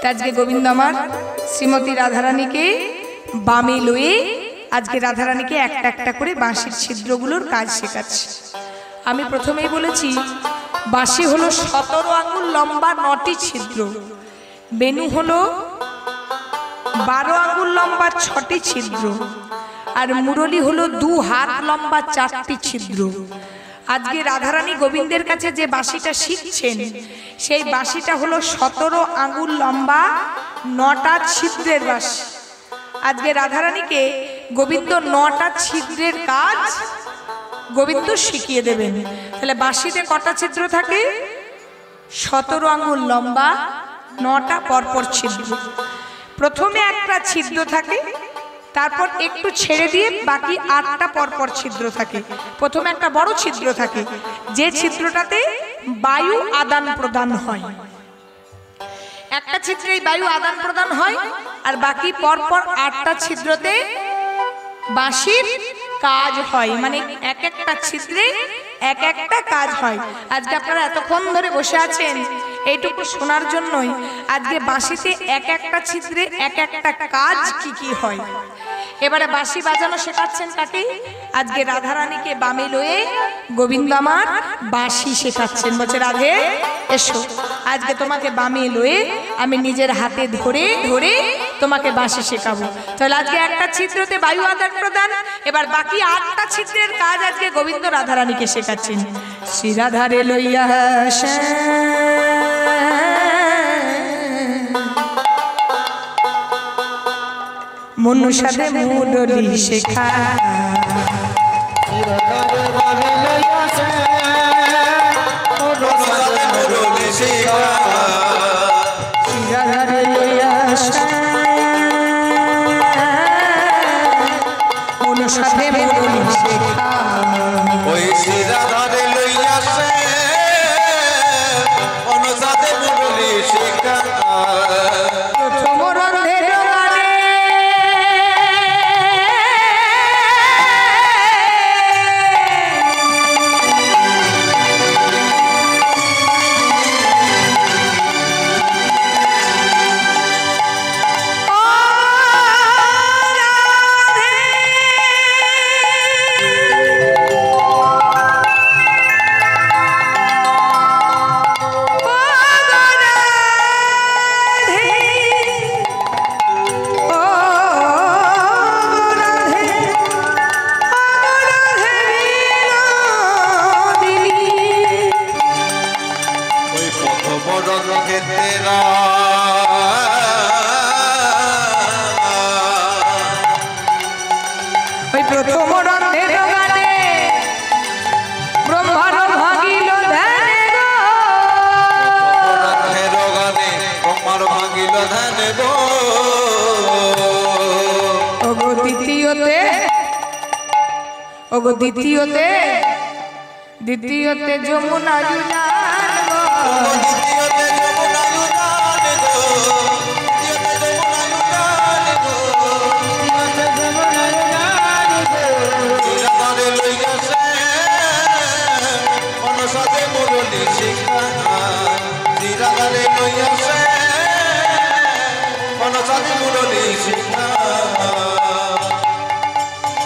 আজকে গোবিন্দ আমার শ্রীমতী রাধারানীকে বামে লয়ে আজকে রাধারানীকে একটা একটা করে বাঁশির ছিদ্রগুলোর কাজ শেখাচ্ছে। আমি প্রথমেই বলেছি বাঁশি হলো 17 আঙ্গুল লম্বা 9টি ছিদ্র, বেনু হলো 12 আঙ্গুল লম্বা 6টি ছিদ্র, আর মুরলী হলো 2 হাত লম্বা 4টি ছিদ্র। আজকে রাধারানী গোবিন্দের কাছে যে বাঁশিটা শিখছেন সেই বাঁশিটা হলো 17 আঙ্গুল লম্বা 9টা ছিদ্রের বাঁশি। আজকে রাধারানীকে গোবিন্দ 9টা ছিদ্রের কাজ গোবিন্দ শিখিয়ে দেবেন। তাহলে বাঁশিতে কটা ছিদ্র থাকে? 17 আঙ্গুল লম্বা 9টা পরপর ছিদ্র। প্রথমে একটা ছিদ্র থাকে, তারপর একটু ছেড়ে দিয়ে বাকি 8টা পরপর ছিদ্র থাকে। প্রথমে একটা বড় ছিদ্র থাকে যে ছিদ্রটাতে বায়ু আদান প্রদান হয়। একটা ছিদ্রে বায়ু আদান প্রদান হয় আর বাকি পরপর 8টা ছিদ্রতে বাঁশির কাজ হয়। মানে এক একটা ছিদ্রে এক একটা কাজ হয়। আজকে আপনারা এতক্ষণ ধরে বসে আছেন এইটুকু শোনার জন্যই। আজকে বাঁশিতে এক একটা ছিদ্রে এক একটা কাজ কি কি হয়। এবারে বাঁশি বাজানো শেখাচ্ছেন কাকে? আজকে রাধারানীকে বামে লয়ে গোবিন্দ আমার বাঁশি শেখাচ্ছেন। বলছে রাধে এসো, আজকে তোমাকে বামে লয়ে আমি নিজের হাতে ধরে ধরে তোমাকে বাঁশি শেখাবো। তাহলে আজকে একটা ছিদ্রতে বায়ু আদান প্রদান, এবার বাকি 8টা ছিদ্রের কাজ আজকে গোবিন্দ রাধারানীকে শেখাচ্ছেন। শ্রী রাধারে লইয়া মনুষাদে মুরলী শেখা, মনুষাদে মুরলী শেখা, ওই শ্রীরাধারে লইয়াছে মনুষাদে মুরলী শেখা। দ্বিতীয়তে যমুনা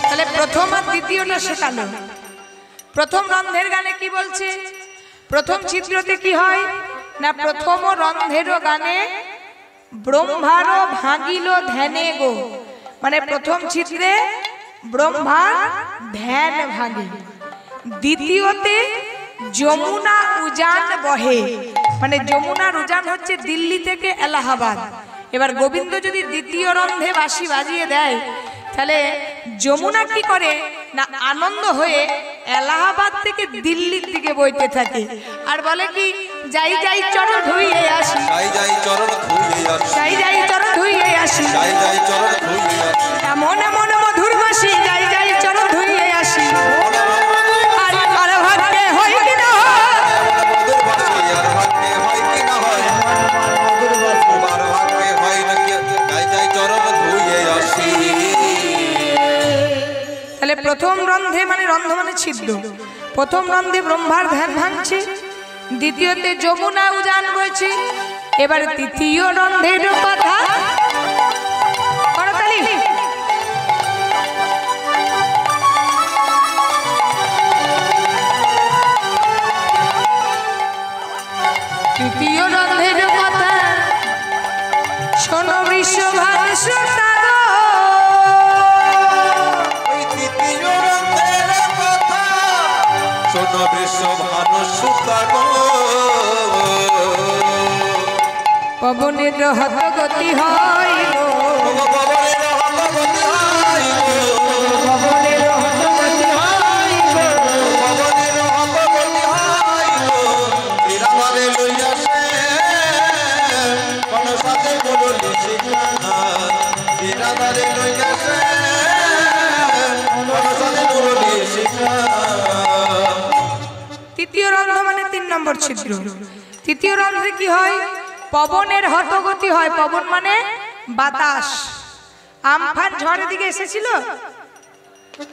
তাহলে প্রথম আর দ্বিতীয়টা শেখালো। প্রথম রন্ধের গানে কি বলছে? প্রথম ছিদ্রতে কি হয় না, প্রথম রন্ধের গানে ব্রহ্মার ভাঙিল ধ্যানে গো, মানে প্রথম ছিদ্রে ব্রহ্মার ধ্যান ভাঙে। দ্বিতীয়তে যমুনা উজান বহে, মানে যমুনার উজান হচ্ছে দিল্লি থেকে এলাহাবাদ। এবার গোবিন্দ যদি দ্বিতীয় রন্ধে বাঁশি বাজিয়ে দেয় তাহলে যমুনা কি করে না, আনন্দ হয়ে এলাহাবাদ থেকে দিল্লির দিকে বইতে থাকে আর বলে কি, যাই যাই চরণ ধুইয়ে আসি, যাই যাই চরণ ধুইয়ে আসি, যাই যাই চরণ ধুইয়ে আসি, যাই যাই চরণ ধুইয়ে আসি, এমন এমন মধুর বাঁশি, যাই যাই চরণ ধুইয়ে আসি। আর আর ভাগ্যে হয় কি না হয়, মধুর বাঁশি আর ভাগ্যে হয় কি না হয়, মধুর বাঁশি আর ভাগ্যে হয় না কি, যাই যাই চরণ ধুইয়ে আসি। তাহলে প্রথম রন্ধে মানে রন্ধ মানে ছিদ্র, প্রথম রন্ধে ব্রহ্মার ধ্যান ভাঙছে, দ্বিতীয়তে যমুনা উজান বইছে, এবার তৃতীয় রন্ধের কথা করতালি। তৃতীয় রন্ধের কথা শোনো বৃষভান শ্রোতা গো। তৃতীয় রন্ধের কথা শোনো বৃষভান শ্রোতা গো। পবনের হতগতি হয় গো, পবনের হতগতি হয় গো, পবনের হতগতি হয় গো, পবনের হতগতি হয় গো। শ্রীরামারে লইয়া সে মনসাতে মুরলি শিখা। শ্রীরামারে লইয়া সে মনসাতে মুরলি শিখা। তৃতীয় রন্ধ্র মানে 3 নম্বর ছিদ্র। তৃতীয় রন্ধ্রে কি হয়? পবনের হতগতি হয়। পবন মানে বাতাস। আমফান ঝড় এদিকে এসেছিল?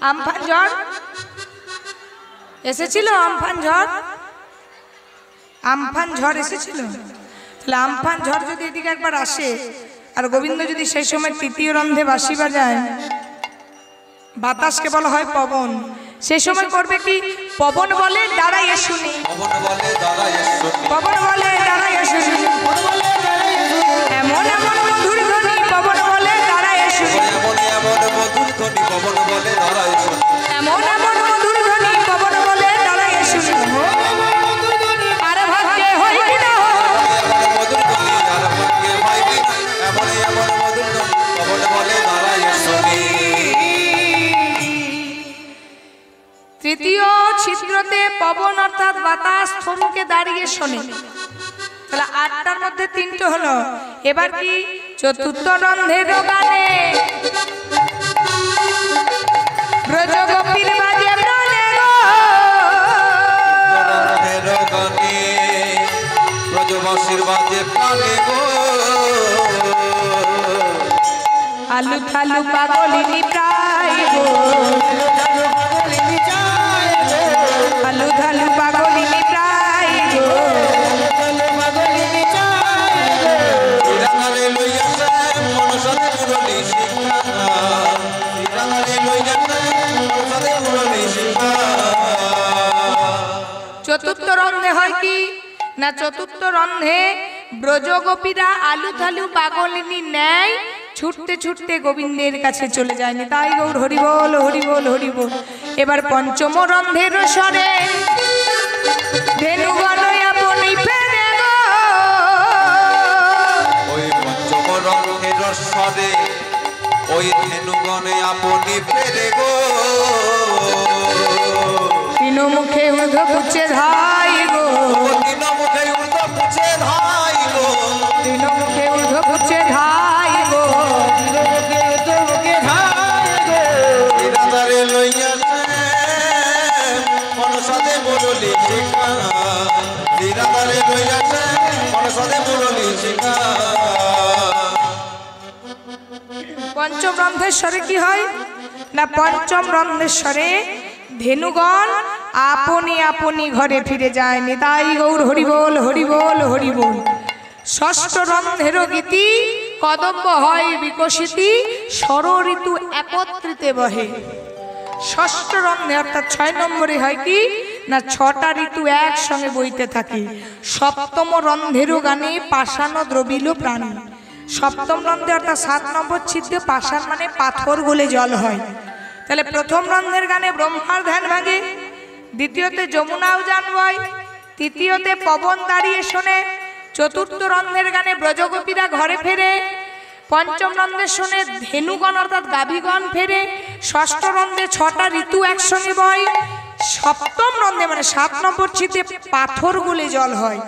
আমফান ঝড় এসেছিল? আমফান ঝড়, আমফান ঝড় এসেছিল? তাহলে আমফান ঝড় যদি এদিকে একবার আসে আর গোবিন্দ যদি সেই সময় তৃতীয় রন্ধে বাঁশি বাজায়, বাতাসকে বলা হয় পবন। সেই সময় করবে কি? পবন বলে দাঁড়াইয়ে শুনি, পবন বলে দাঁড়াইয়ে শুনি, পবন বলে দাঁড়াইয়ে শুনি, এমন এমন মধুর ধ্বনি পবন বলে দাঁড়াইয়ে শুনি, এমন এমন মধুর ধ্বনি পবন বলে দাঁড়াইয়ে শুনি, এমন এমন মধুর ধ্বনি পবন বলে দাঁড়াইয়ে শুনি। আর ভাগ্যে হয় কি না হয়, এমন মধুর ধ্বনি আর ভাগ্যে হয় কি না, এমন এমন মধুর ধ্বনি পবন বলে দাঁড়াইয়ে শুনি। তৃতীয় ছিদ্রতে পবন অর্থাৎ বাতাস থমকে দাঁড়িয়ে শোনে। তাহলে 8টার মধ্যে 3টে হলো। এবার কি? চতুর্থ রন্ধের গানে ব্রজ গোপীর বাজে প্রাণে গো, রন্ধের গানে ব্রজবাসীর বাজে প্রাণে গো। আলু থালু পাগলিনী প্রায় গো, আলু থালু পাগলিনী প্রায় গো, শ্রীরামারে লইয়া সে মনসাতে মুরলি শিখা। শ্রীরামারে লইয়া সে মনসাতে মুরলি শিখা। চতুর্থ রন্ধে হয় কি না? চতুর্থ রন্ধে ব্রজগোপীরা আলু থালু পাগলিনী নেয় ছুটতে ছুটতে গোবিন্দের কাছে চলে যায়নি। তাই গৌর হরি বল, হরি বল, হরি বল। এবার পঞ্চম রন্ধের স্বরে ধেনুগণ আপনি ফেরে গো, ওই পঞ্চম রন্ধের স্বরে ওই ধেনুগণে আপনি ফেরে গো। তিন মুখে ঊর্ধ্ব পুচ্ছে ধাই গো, তিন মুখে ঊর্ধ্ব পুছে ধাই গো, তিন মুখে ঊর্ধ্ব পুচ্ছে ধাই গো, শ্রীরাধারে লইয়া সে মনসাতে মুরলি শিখা। শ্রীরাধারে লইয়া সে মনসাতে মুরলি শিখা। পঞ্চম রন্ধেশ্বরে কি হয় না? পঞ্চম রন্ধেশ্বরে ধেনুগণ আপনি আপনি ঘরে ফিরে যায়নি। তাই গৌর হরি বল, হরি বল, হরি বল। ষষ্ঠ রন্ধের গীতি কদম্ব হয় বিকশিতি, ষড় ঋতু একত্রিতে বহে। ষষ্ঠ রন্ধে অর্থাৎ 6 নম্বরে হয় কি না? 6টা ঋতু একসঙ্গে বইতে থাকে। সপ্তম রন্ধেরও গানে পাষাণ দ্রবিল প্রাণী। সপ্তম রন্ধে অর্থাৎ 7 নম্বর ছিদ্রে পাষাণ মানে পাথর গলে জল হয়। তাহলে প্রথম রন্ধের গানে ব্রহ্মার ধ্যান ভাঙে, দ্বিতীয়তে যমুনাও জান বয়, তৃতীয়তে পবন দাঁড়িয়ে শোনে, চতুর্থ রন্ধের গানে ব্রজগোপীরা ঘরে ফেরে, পঞ্চম রন্ধে শোনে ধেনুগণ অর্থাৎ গাভীগণ ফেরে, ষষ্ঠ রন্ধে 6টা ঋতু একসঙ্গে বয়, সপ্তম রন্ধে মানে 7 নম্বর ছিদ্রে পাথর গলে জল হয়।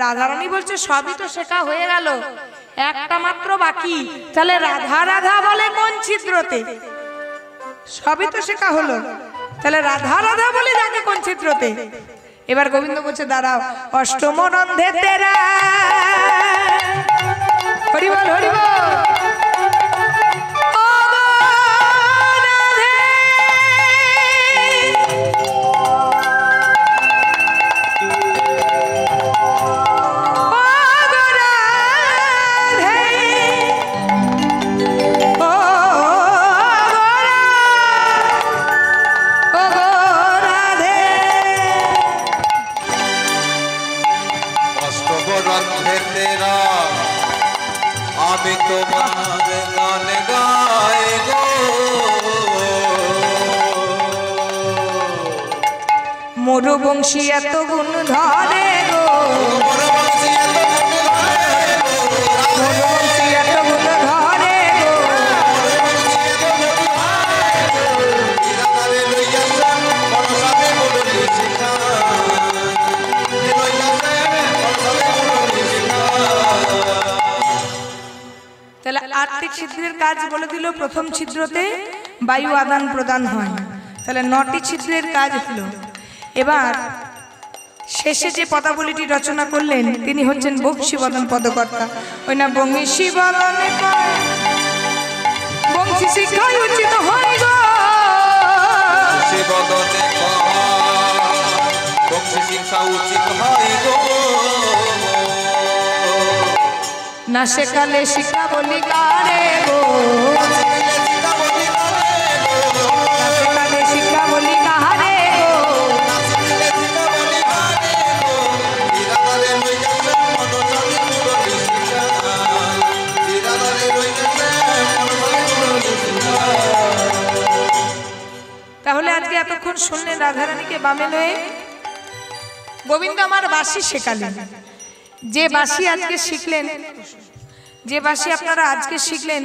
রাধারানী বলছে সবই তো শেখা হয়ে গেল, একটা মাত্র বাকি। তাহলে রাধা রাধা বলে কোন ছিদ্রতে? সবই তো শেখা হলো, তাহলে রাধা রাধা বলে যাকে কোন ছিদ্রতে? এবার গোবিন্দ বলছে দাঁড়াও, অষ্টম রন্ধে তেরা হরি বল, হরি বল। আমি তোমার গান গাই গো মোর বংশী এত গুণ ধরে গো, মোর বংশী এত গুণ ধরে গো। তাহলে আটটি ছিদ্রের কাজ বলে দিল। প্রথম ছিদ্রতে বায়ু আদান প্রদান হয়, তাহলে 9টি ছিদ্রের কাজ হলো। এবার শেষে যে পদাবলীটি রচনা করলেন তিনি হচ্ছেন বংশীবদন পদকর্তা। ওই না বংশী বদনে বংশী শিক্ষায় উচিত হয় গো, বদনে বংশী শিক্ষা উচিত হয় গো। না সেকালে শিক্ষা বলি কারে গো, না সেকালে শিক্ষা বলি কারে গো। তাহলে আজকে এতক্ষণ শুনলেন রাধারানীকে বামে লয়ে গোবিন্দ আমার বাঁশি শেখালেন। যে বাঁশি আজকে শিখলেন, যে বাঁশি আপনারা আজকে শিখলেন,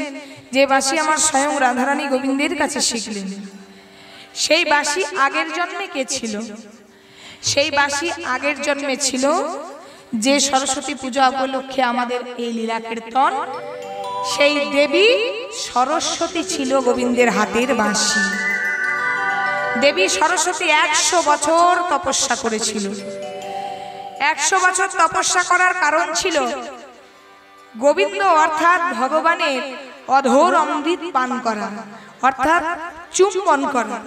যে বাঁশি আমার স্বয়ং রাধারানী গোবিন্দের কাছে শিখলেন, সেই বাঁশি আগের জন্মে কে ছিল? সেই বাঁশি আগের জন্মে ছিল যে সরস্বতী পূজা উপলক্ষে আমাদের এই লীলা কীর্তন, সেই দেবী সরস্বতী ছিল গোবিন্দের হাতের বাঁশি। দেবী সরস্বতী 100 বছর তপস্যা করেছিল। 100 বছর তপস্যা করার কারণ ছিল গোবিন্দ অর্থাৎ ভগবানের অধর অমৃত পান করা, অর্থাৎ চুম্বন করা।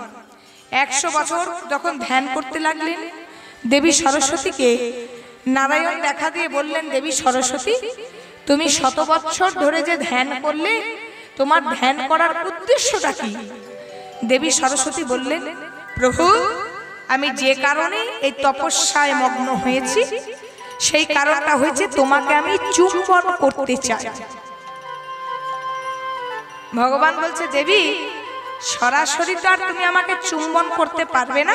100 বছর যখন ধ্যান করতে লাগলেন, দেবী সরস্বতীকে নারায়ণ দেখা দিয়ে বললেন, দেবী সরস্বতী তুমি 100 বছর ধরে যে ধ্যান করলে, তোমার ধ্যান করার উদ্দেশ্যটা কি? দেবী সরস্বতী বললেন, প্রভু আমি যে কারণে এই তপস্যায় মগ্ন হয়েছি, সেই কারণটা হয়েছে তোমাকে আমি চুম্বন করতে চাই। ভগবান বলছে, দেবী সরাসরি তো আর তুমি আমাকে চুম্বন করতে পারবে না,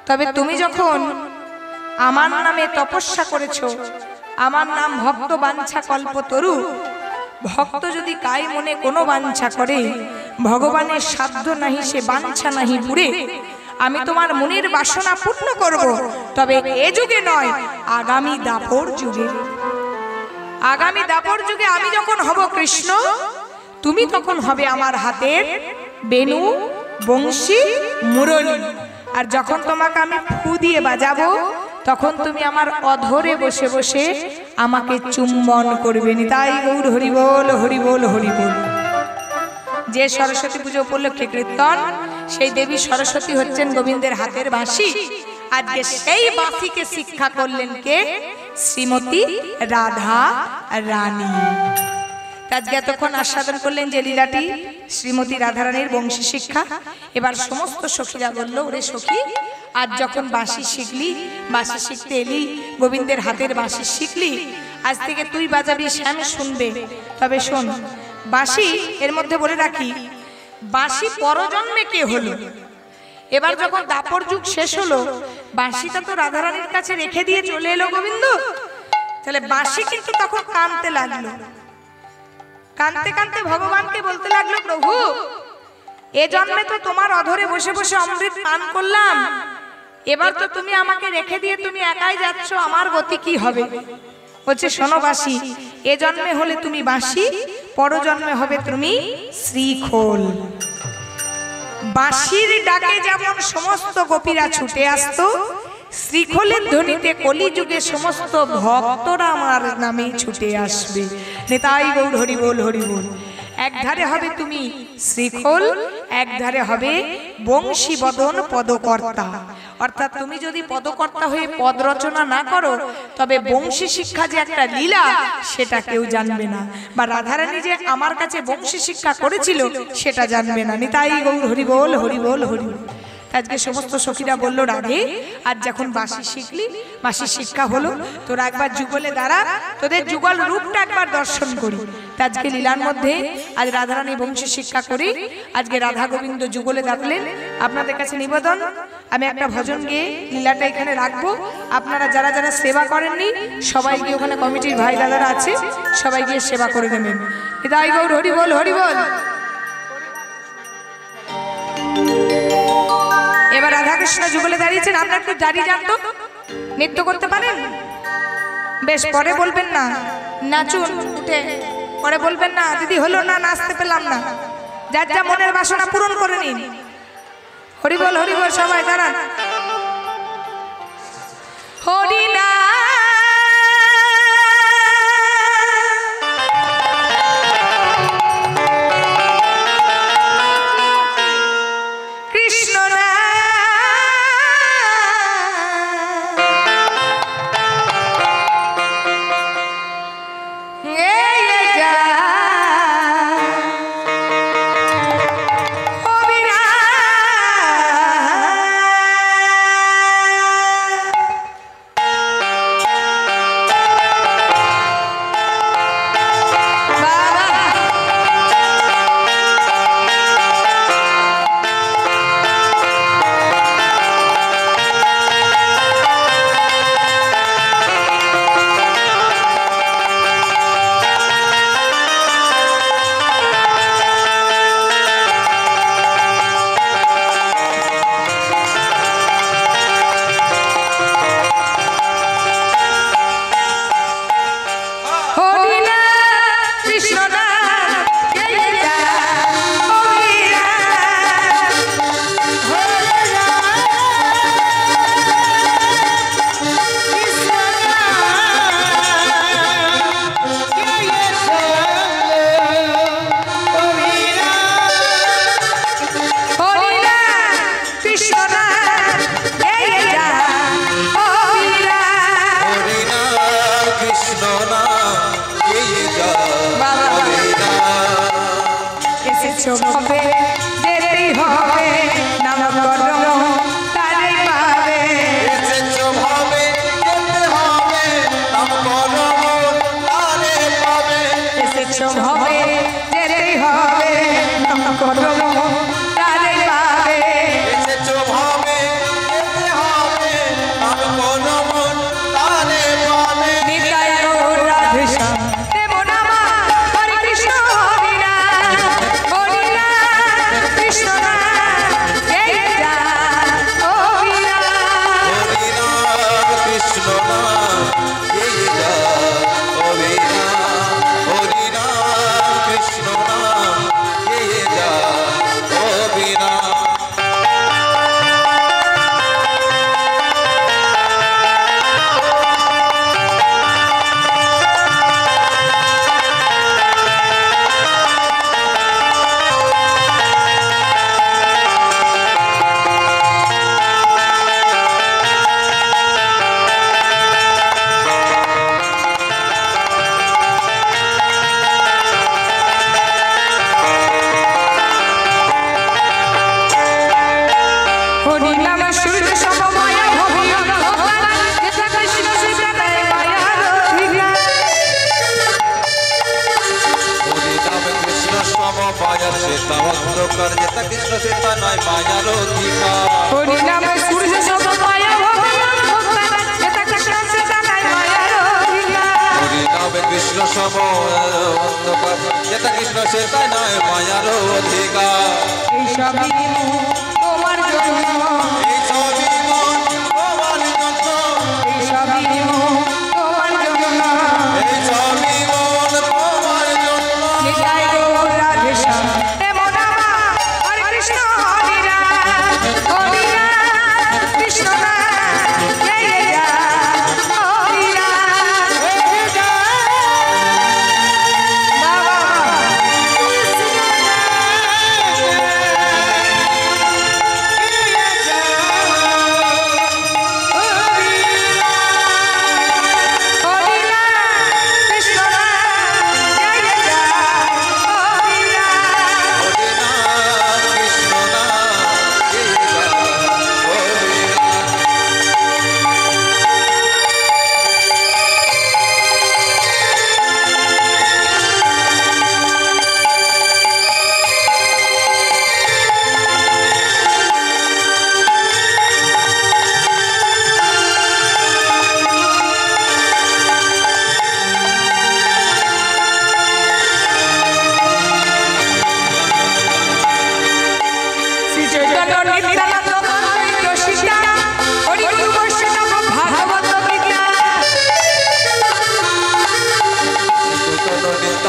তবে তুমি যখন আমার নামে তপস্যা করেছো, আমার নাম ভক্ত বাঞ্ছা কল্পতরু, ভক্ত যদি কাই মনে কোনো বাঞ্ছা করে, ভগবানের সাধ্য নাহি সে বাঞ্ছা নাহি পুরে। আমি তোমার মনের বাসনা পূর্ণ করব, তবে এ যুগে নয়, আগামী দাপর যুগে। আগামী দাপর যুগে আমি যখন হব কৃষ্ণ, তুমি তখন হবে আমার হাতের বেনু, বংশী, মুরলী। আর যখন তোমাকে আমি ফু দিয়ে বাজাবো, তখন তুমি আমার অধরে বসে বসে আমাকে চুম্বন করবে। তাই গৌর হরি বল, হরি বল, হরি বল। যে সরস্বতী পুজো উপলক্ষে কীর্তন, সেই দেবী সরস্বতী হচ্ছেন গোবিন্দের হাতের বাঁশি। আজকে সেই বাঁশিকে শিক্ষা করলেন কে? শ্রীমতী রাধা রানী। আজকে এতক্ষণ আস্বাদন করলেন যে লীলাটি শ্রীমতী রাধারানীর বংশী শিক্ষা। এবার সমস্ত সখীরা বলল, ওরে সখী, আজ যখন বাঁশি শিখলি, বাঁশি শিখতে এলি, গোবিন্দের হাতের বাঁশি শিখলি, আজ থেকে তুই বাজাবি, শ্যাম শুনবে। তবে শোন, বাঁশি এর মধ্যে বলে রাখি, বাঁশি পরজন্মে কে হলো? এবার যখন দাপর যুগ শেষ হলো, বাঁশিটা তো রাধারানীর কাছে রেখে দিয়ে চলে এলো গোবিন্দ। তাহলে বাঁশি কিন্তু তখন কাঁদতে লাগলো। কাঁদতে কাঁদতে ভগবানকে বলতে লাগলো, প্রভু এ জন্মে তো তোমার অধরে বসে বসে অমৃত পান করলাম, এবার তো তুমি আমাকে রেখে দিয়ে তুমি একাই যাচ্ছ, আমার গতি কি হবে? বলছে, শোনো বাঁশি, এ জন্মে হলে তুমি বাঁশি, পরজন্মে হবে তুমি শ্রীখোল। বাঁশির ডাকে যেমন সমস্ত গোপীরা ছুটে আসতো, শ্রীখোলের ধ্বনিতে কলিযুগে সমস্ত ভক্তরা আমার নামে ছুটে আসবে। নেতাই গৌর হরি বল, হরি বল। এক ধারে হবে তুমি শ্রীখোল, এক ধারে হবে বংশী বদন পদকর্তা। অর্থাৎ তুমি যদি পদকর্তা হয়ে পদ রচনা না করো, তবে বংশী শিক্ষা যে একটা লীলা, সেটা কেউ জানবে না, বা রাধারানী যে আমার কাছে বংশী শিক্ষা করেছিল সেটা জানবে না। নিতাই গৌর হরি বল, হরি বল, হরি বল। আজকে সমস্ত সখীরা বলল রাধে আজ যখন বাঁশি শিখলি, বাঁশির শিক্ষা হলো, তোরা একবার যুগলে দাঁড়া, তোদের যুগল রূপটা একবার দর্শন করি। আজকে লীলার মধ্যে আজ রাধারানী বংশী শিক্ষা করি, আজকে রাধা গোবিন্দ যুগলে দাঁড়ালেন। আপনাদের কাছে নিবেদন, আমি একটা ভজন গেয়ে লীলাটা এখানে রাখবো। আপনারা যারা যারা সেবা করেননি সবাই গিয়ে ওখানে কমিটির ভাই দাদারা আছে, সবাই গিয়ে সেবা করে দেবেন। হৃদয় গৌর হরি বল, হরি বল। এবার রাধাকৃষ্ণ যুগলে দাঁড়িয়েছেন, আপনারা একটু দাঁড়িয়ে যান তো, নৃত্য করতে পারেন? বেশ, পরে বলবেন না, নাচুন উঠে, পরে বলবেন না দিদি হলো না, নাচতে পেলাম না। যার যা মনের বাসনা পূরণ করে নিন। হরি বল, হরি বল, সবাই দাঁড়ান। হরি না হবে যেতেই হবে নাম করম তারে পাবে, এসেছো ভাবে যেতে হবে নাম করম তারে পাবে, এসেছো হবে যেতেই হবে নাম করম তারে পাবে, এসেছো ভাবে যেতে হবে নাম করম তারে পাবে। নিতাই গৌর রাধে শ্যাম দেব নামা হরে কৃষ্ণ হরি রাম, হরি রাম কৃষ্ণ রাম জয় রাম হরি রাম, হরি রাম কৃষ্ণ নাম এই যা, হরি রাম, হরি রাম কৃষ্ণ নাম এই যা, হরি রাম। হরি নাম সূর্য সমময় ভবি অন্ধকার যেথা কৃষ্ণ সীতায় মায়ার অধিকার, হরি নাম কৃষ্ণ সমবায়ার শ্বেতা অন্ধকার যেটা কৃষ্ণ সীতা নয় মায়ার অধিকার, হরি নাম সূর্য সমময় ভবি অন্ধকার যেথা কৃষ্ণ সীতায় মায়ার অধিকার, হরি নাম কৃষ্ণ সমবায়ার অন্ধকার যেটা কৃষ্ণ সীতা নয় মায়ার অধিকার। এই সবই তোমার জন্য, এই সবই মন তোমার জন্য, এই সবই তোমার জন্য, এই সবই মন তোমার জন্য। নিতাই গৌর রাধে শ্যাম দেব নামা হরে কৃষ্ণ হরি রাম, হরি রাম কৃষ্ণ রাম জয় রাম হরি রাম, বাবা কৃষ্ণ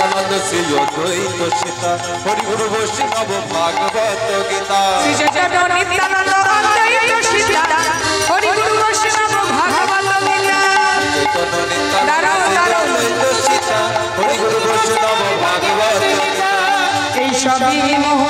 প্রেমানন্দ শ্রী অদ্বৈত সীতা হরি গুরু বৈষ্ণব ভাগবত গীতা শ্রী চৈতন্য নিত্যানন্দ অদ্বৈত সীতা হরি গুরু বৈষ্ণব ভাগবত গীতা চৈতন্য নিত্যানন্দ অদ্বৈত সীতা হরি গুরু বৈষ্ণব ভাগবত গীতা এই সবই মোহ